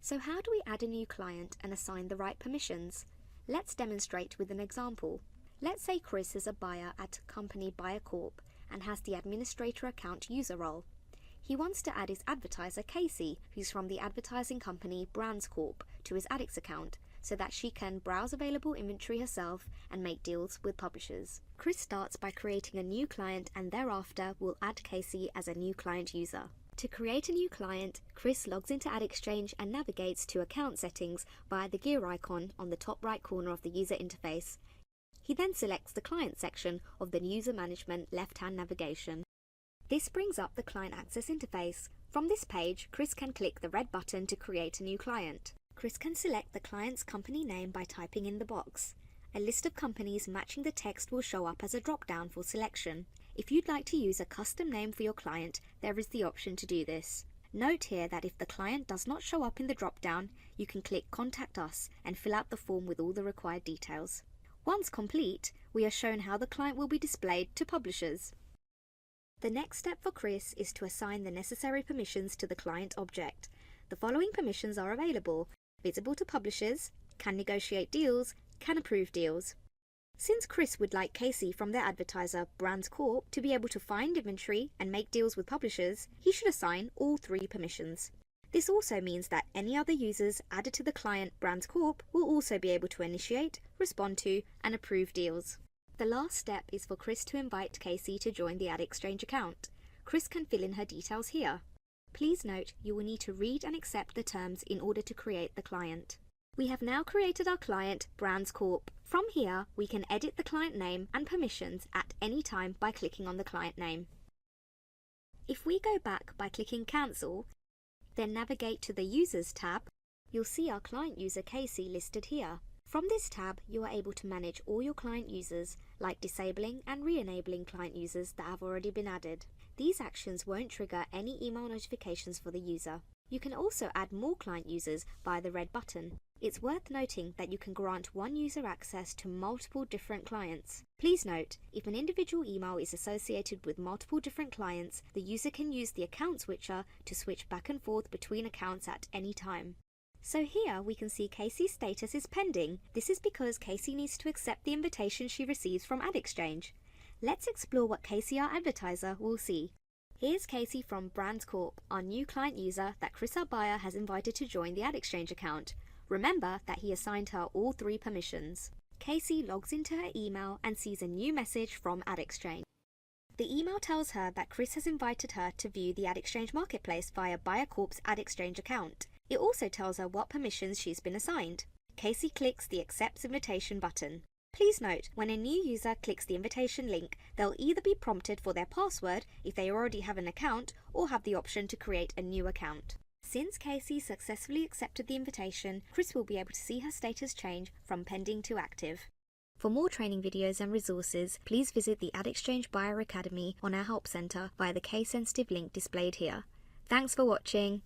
So how do we add a new client and assign the right permissions? Let's demonstrate with an example. Let's say Chris is a buyer at company Buyer Corp and has the administrator account user role. He wants to add his advertiser Casey, who's from the advertising company Brands Corp, to his Addicts account so that she can browse available inventory herself and make deals with publishers. Chris starts by creating a new client and thereafter will add Casey as a new client user. To create a new client, Chris logs into AdExchange and navigates to account settings via the gear icon on the top right corner of the user interface. He then selects the client section of the user management left-hand navigation. This brings up the client access interface. From this page, Chris can click the red button to create a new client. Chris can select the client's company name by typing in the box. A list of companies matching the text will show up as a drop-down for selection. If you'd like to use a custom name for your client, there is the option to do this. Note here that if the client does not show up in the drop-down, you can click Contact Us and fill out the form with all the required details. Once complete, we are shown how the client will be displayed to publishers. The next step for Chris is to assign the necessary permissions to the client object. The following permissions are available: visible to publishers, can negotiate deals, can approve deals. Since Chris would like Casey from their advertiser Brands Corp to be able to find inventory and make deals with publishers, he should assign all three permissions. This also means that any other users added to the client Brands Corp will also be able to initiate, respond to, and approve deals. The last step is for Chris to invite Casey to join the AdExchange account. Chris can fill in her details here. Please note you will need to read and accept the terms in order to create the client. We have now created our client, Brands Corp. From here, we can edit the client name and permissions at any time by clicking on the client name. If we go back by clicking Cancel, then navigate to the Users tab, you'll see our client user Casey listed here. From this tab, you are able to manage all your client users, like disabling and re-enabling client users that have already been added. These actions won't trigger any email notifications for the user. You can also add more client users via the red button. It's worth noting that you can grant one user access to multiple different clients. Please note, if an individual email is associated with multiple different clients, the user can use the account switcher to switch back and forth between accounts at any time. So here we can see Casey's status is pending. This is because Casey needs to accept the invitation she receives from AdExchange. Let's explore what Casey, our advertiser, will see. Here's Casey from Brands Corp, our new client user that Chris, our buyer, has invited to join the AdExchange account. Remember that he assigned her all three permissions. Casey logs into her email and sees a new message from AdExchange. The email tells her that Chris has invited her to view the AdExchange marketplace via Buyer Corp's AdExchange account. It also tells her what permissions she's been assigned. Casey clicks the Accepts Invitation button. Please note, when a new user clicks the invitation link, they'll either be prompted for their password if they already have an account or have the option to create a new account. Since Casey successfully accepted the invitation, Chris will be able to see her status change from pending to active. For more training videos and resources, please visit the AdExchange Buyer Academy on our Help Centre via the case-sensitive link displayed here. Thanks for watching.